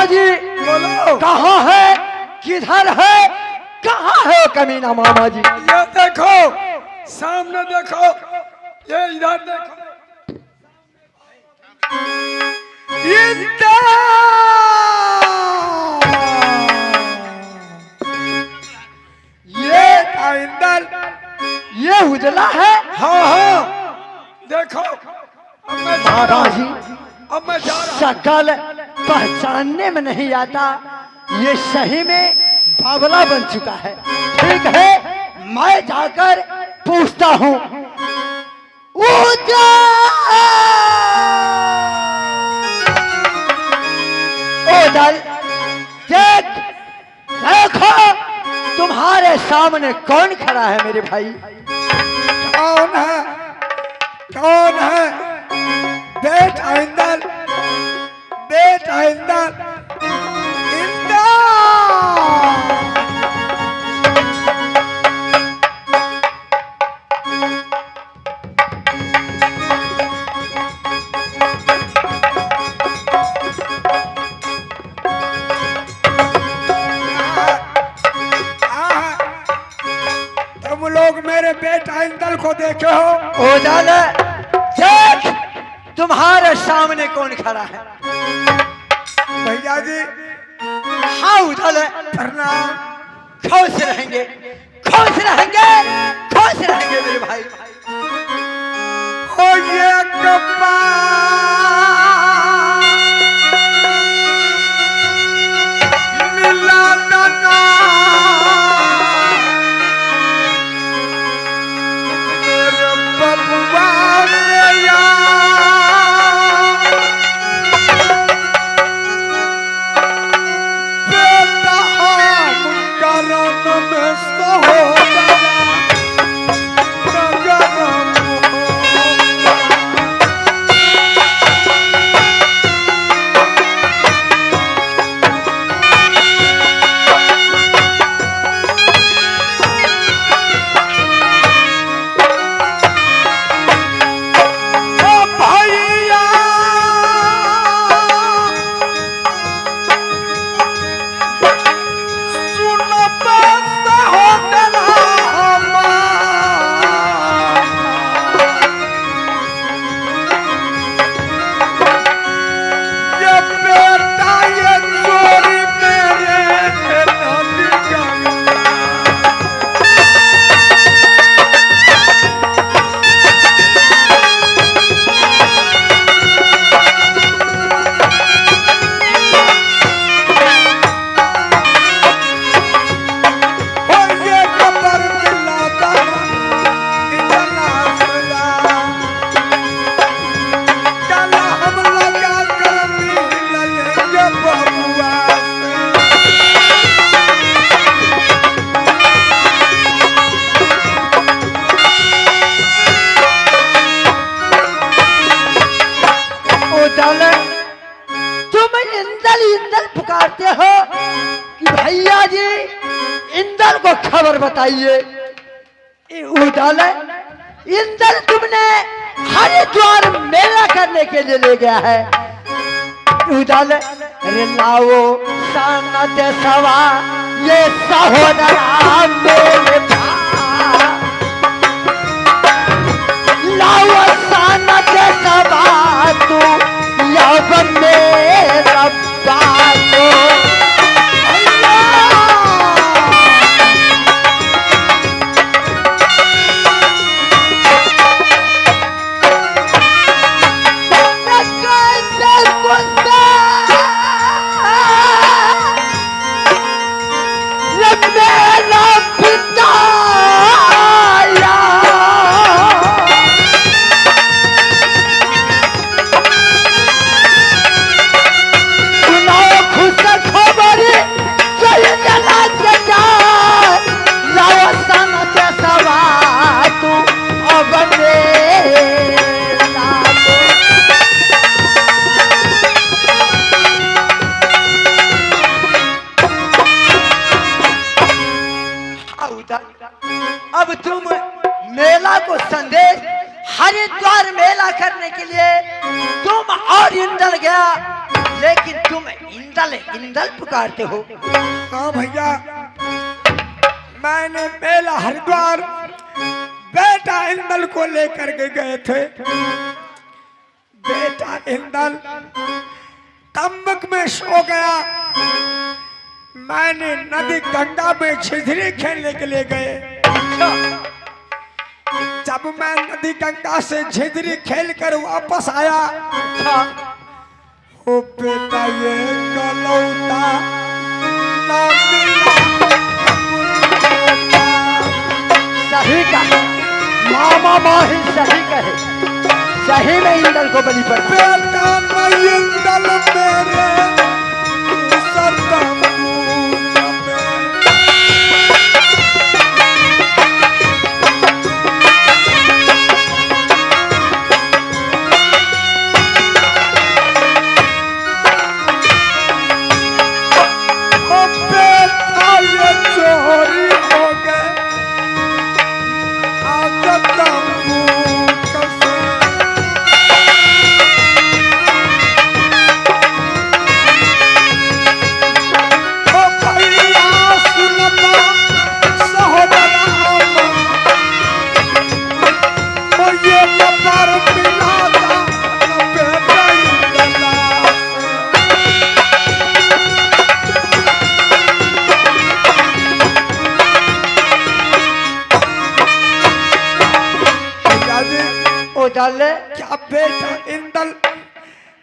जी बोलो। कहाँ है, किधर है, कहाँ है कमीना मामा जी? ये देखो, सामने देखो, ये इधर देखो। ये इंदल, ये उजला है? हाँ हाँ देखो। अब मैं जा रहा मामा जी हूँ, अब मैं जा रहा हूँ। शक्ल पहचानने में नहीं आता, ये सही में बावला बन चुका है। ठीक है, मैं जाकर पूछता हूँ। उजल, देख, देखो तुम्हारे सामने कौन खड़ा है मेरे भाई? कौन है, कौन है? बेटा इंदल, बेटा इंदल, इंदल। तुम लोग मेरे बेटा इंदल को देखे हो? उजल, देख तुम्हारे सामने कौन खड़ा है? भैया जी हाँ उजल, प्रणाम। खुश रहेंगे, खुश रहेंगे, खुश रहेंगे मेरे भाई। हो ये गप्पा मिला दाना, मेरे बबुआ से यार, बेटा हम करम में सहोदरा, नगरम पुकारते हो कि भैया जी इंदल को खबर बताइए। उदल, इंदल तुमने हरिद्वार मेला करने के लिए ले गया है। उदल, लाओ सानत सवा ये सहोदरा मेरे भाई, लाओ सानत सवा तू यौवन मेरा बातो। अब तुम मेला को संदेश हरिद्वार मेला करने के लिए तुम और इंदल गया, लेकिन तुम तुम इंदल इंदल पुकारते हो? हाँ भैया, मैंने मेला हरिद्वार बेटा इंदल को लेकर के गए थे। बेटा इंदल तंबक में सो गया। मैंने नदी गंगा में छिझरी खेलने के लिए गए। जब मैं नदी गंगा से झिझरी खेल कर वापस आया, ओ बेटा ये गलौता ना मिला। सही कहा मामा माहिल, सही कहे, सही में इंदल को बलि पड़ा। बेटा मैं इंदल मेरे सरदम क्या बेटा इंदल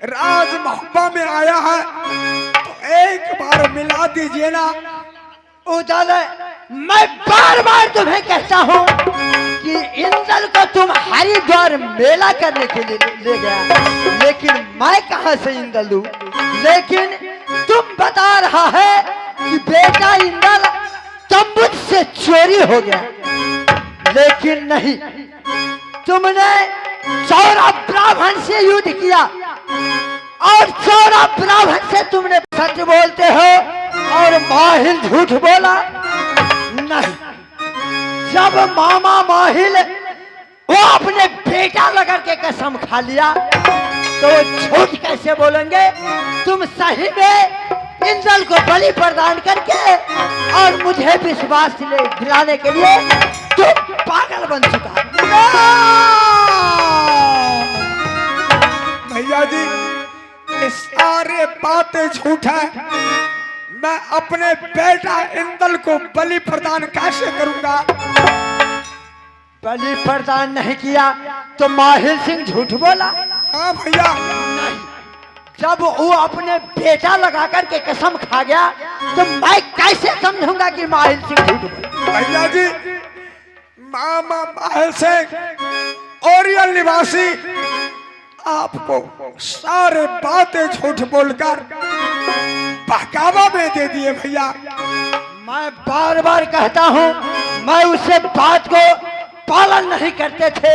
राज मोहब्बा में आया है तो एक बार मिला दीजिए ना। उजाले, मैं बार बार तुम्हें कहता हूँ कि इंदल को तुम हरिद्वार मेला करने के लिए ले गया, लेकिन मैं कहाँ से इंदल दूं? लेकिन तुम बता रहा है कि बेटा इंदल तंबू से चोरी हो गया, लेकिन नहीं, तुमने चौरा ब्राह्मण से युद्ध किया और चौरा ब्राह्मण से तुमने सच बोलते हो और माहिल झूठ बोला। नहीं, जब मामा माहिल वो अपने बेटा लगा के कसम खा लिया तो वो झूठ कैसे बोलेंगे? तुम सही में इंदल को बलि प्रदान करके और मुझे विश्वास दिलाने के लिए तुम पागल बन चुका। भैया जी, ये सारे बातें झूठ है। मैं अपने बेटा इंदल को बलि प्रदान कैसे करूंगा? बलि प्रदान नहीं किया तो माहिल सिंह झूठ बोला? हाँ भैया। नहीं, जब वो अपने बेटा लगा करके कसम खा गया तो मैं कैसे समझूंगा कि माहिल सिंह झूठ बोला? भैया जी, मामा माहिल सिंह ओरियल निवासी आपको सारे बातें झूठ बोलकर बहकावा में दे दिए। भैया, मैं बार बार कहता हूँ, मैं उसे बात को पालन नहीं करते थे।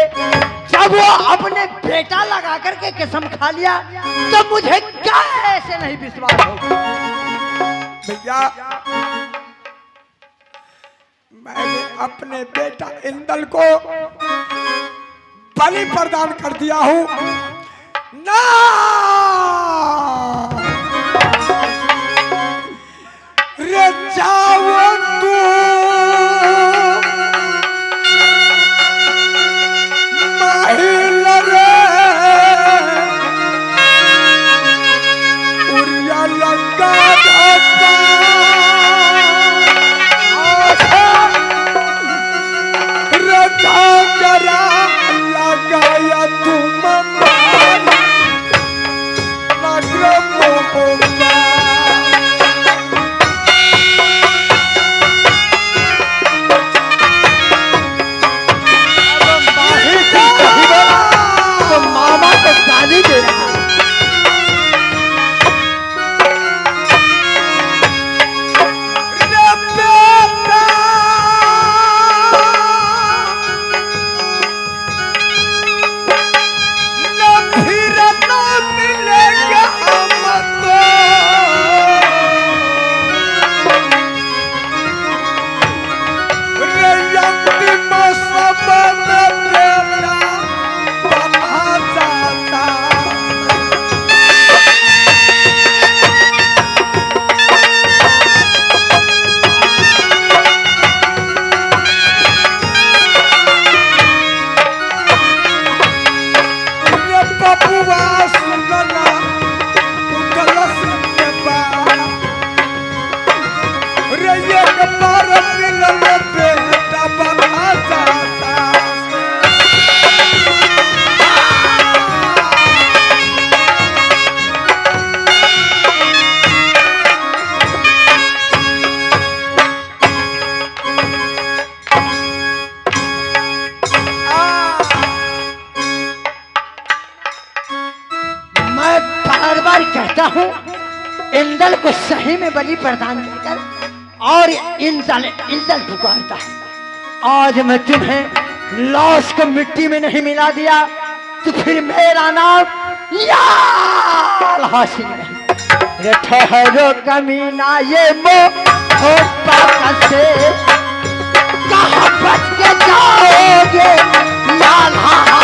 जब वो अपने बेटा लगा करके कसम खा लिया तो मुझे क्या ऐसे नहीं विश्वास होगा? भैया, मैंने अपने बेटा इंदल को बलि प्रदान कर दिया हूँ ना। रे जाओ तू माहिल रे, उरिया लगा धप्पा रे जागरा लगाया तुम तो मामा को गाली दे रहा है। फिर न मिलेगा हमको। इंद्र को सही में बलि प्रदान कर और इंद्र पुकारता है, आज मैं तुम्हें लाश को मिट्टी में नहीं मिला दिया तो फिर मेरा नाम याल हासिल नहीं। रे ठहरो कमीना ये मोहब्बत से कहाँ बच के जाओगे याल हासिल।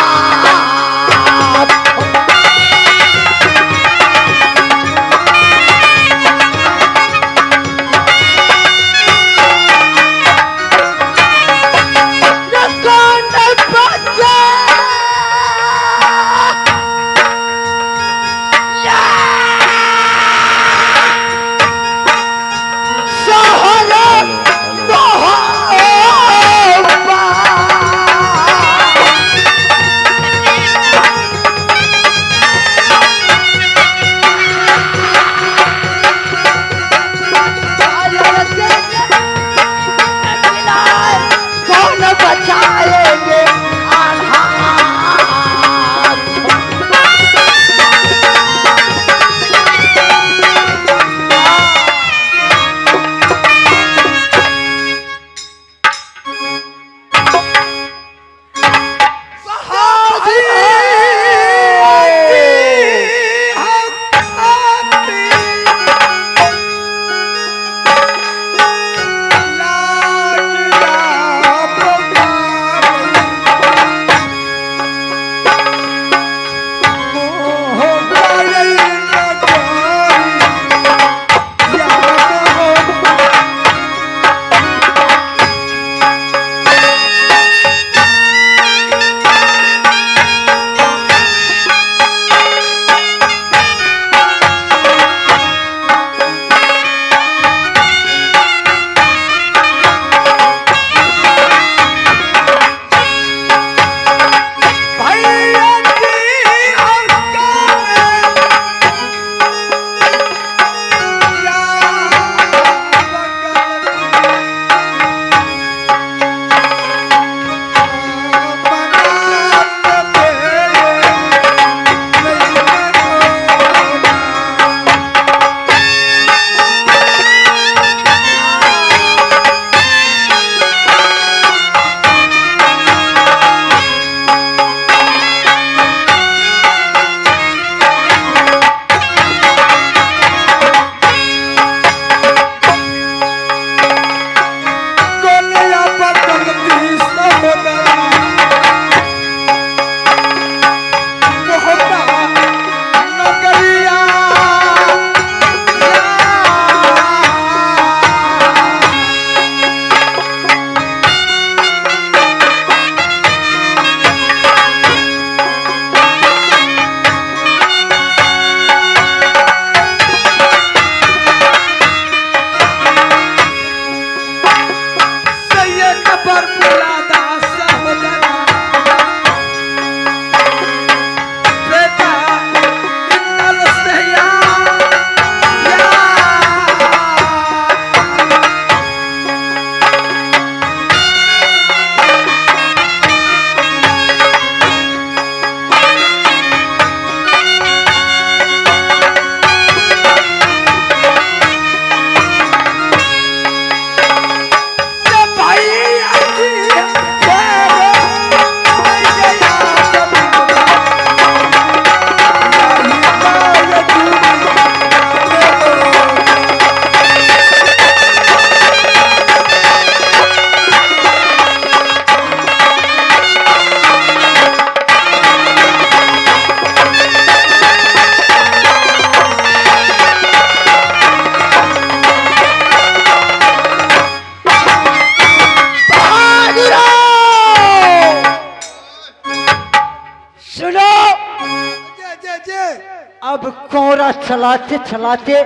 अब कोरा चलाते चलाते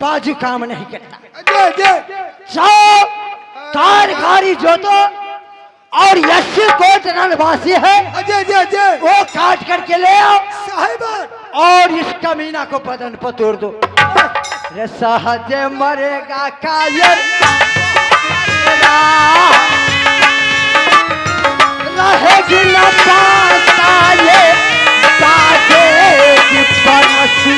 बाजू काम नहीं करता। जाओ कारखारी जो तो और यशी कोट रणवासी है वो काट करके ले आओ साहिब और इस कमीना को बदन पर तोड़ दो। रे सहजे मरेगा कायर रहेगी न पासाये बाजे की परमसी।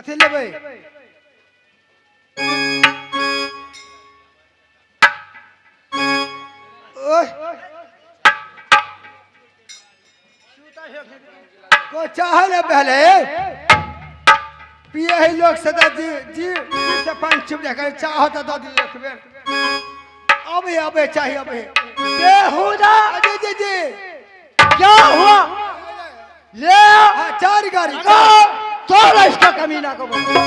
कथी लेबै ओह को चाहले पहले पिए ही लोग सदा जी जी से पान चुप जाकर चाहो तो दो दी एक बेर अबे चाहिए अबे बेहुदा जी जी जी क्या हुआ? ले आओ। हाँ, 4 गाड़ी तोड़ इसका कमीना को बोलो।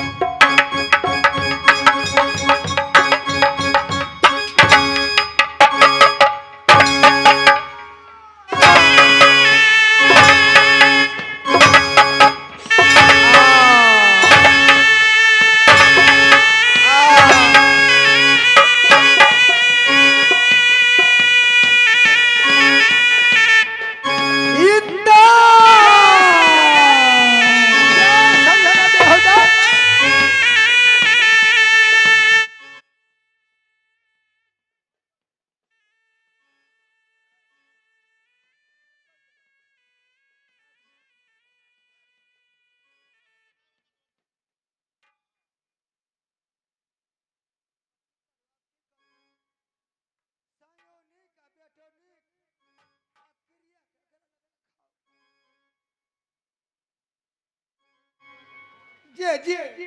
जी जी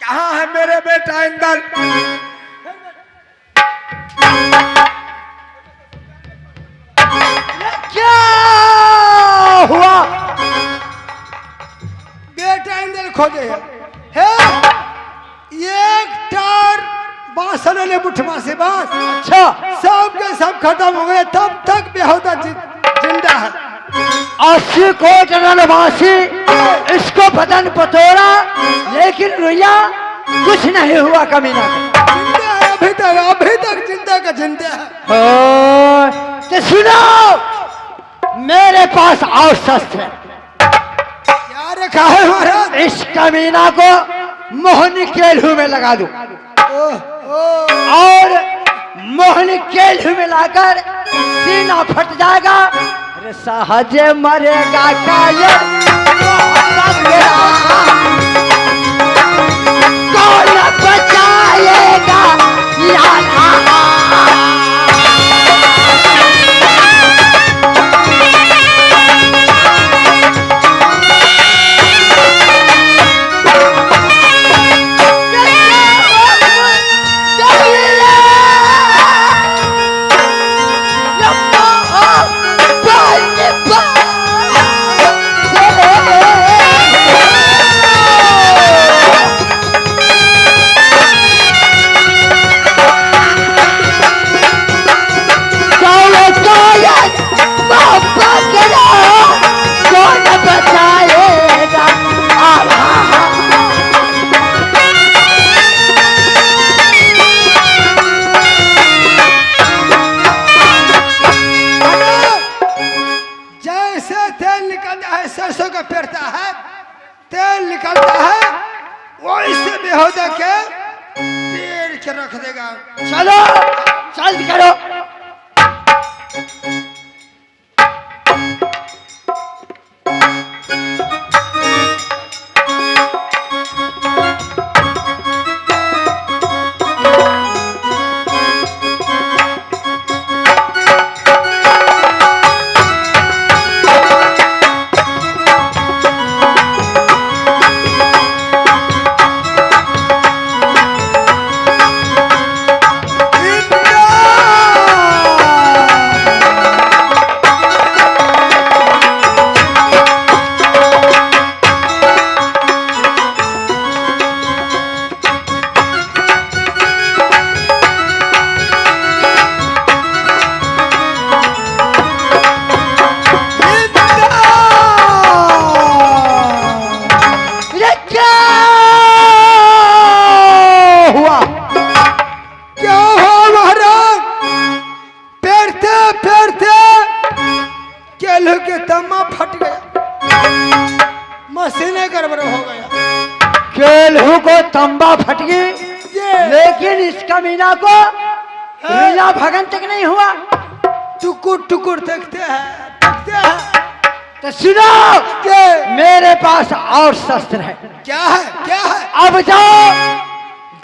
कहाँ है मेरे बेटा इंदल? क्या हुआ? बेटा इंदल खोजे है एक टार बांसने ले मुठमा से बांस अच्छा सब के सब खत्म हो गए तब तक बेहुदा जिंदा है 80 कोट रणवासी इसको बदन पतोड़ा लेकिन रुइया कुछ नहीं हुआ कमीना जिंदा है अभी तक जिंदा का जिंदा है। तो सुनो मेरे पास और शस्त्र है। क्या रखा है महाराज? इस कमीना को मोहनी केल्हू में लगा दूं और मोहनी केल्हू में लाकर सीना फट जाएगा। अरे सहजे मरेगा कायर कौन बचाएगा लाला? सरसों का पेरता है तेल निकलता है वो इससे बेहुदा के पेड़ के रख देगा। चलो जल्द करो। के तमा फट गया मशीनें गड़बड़ हो गया केलहू को तंबा फट गई लेकिन इस कमीना को रीला भगन तक नहीं हुआ। टुकुर टुकुर देखते हैं तो सुनो मेरे पास और शस्त्र है। क्या है, क्या है? अब जाओ,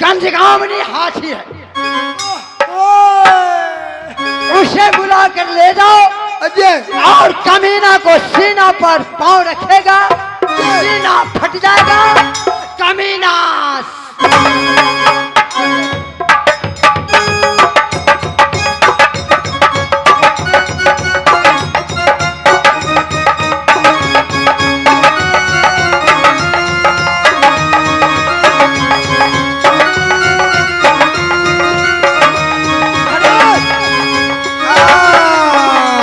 गंजगामनी हाथी है, उसे बुला कर ले जाओ अजय, और कमीना को सीना पर पांव रखेगा, सीना फट जाएगा, कमीना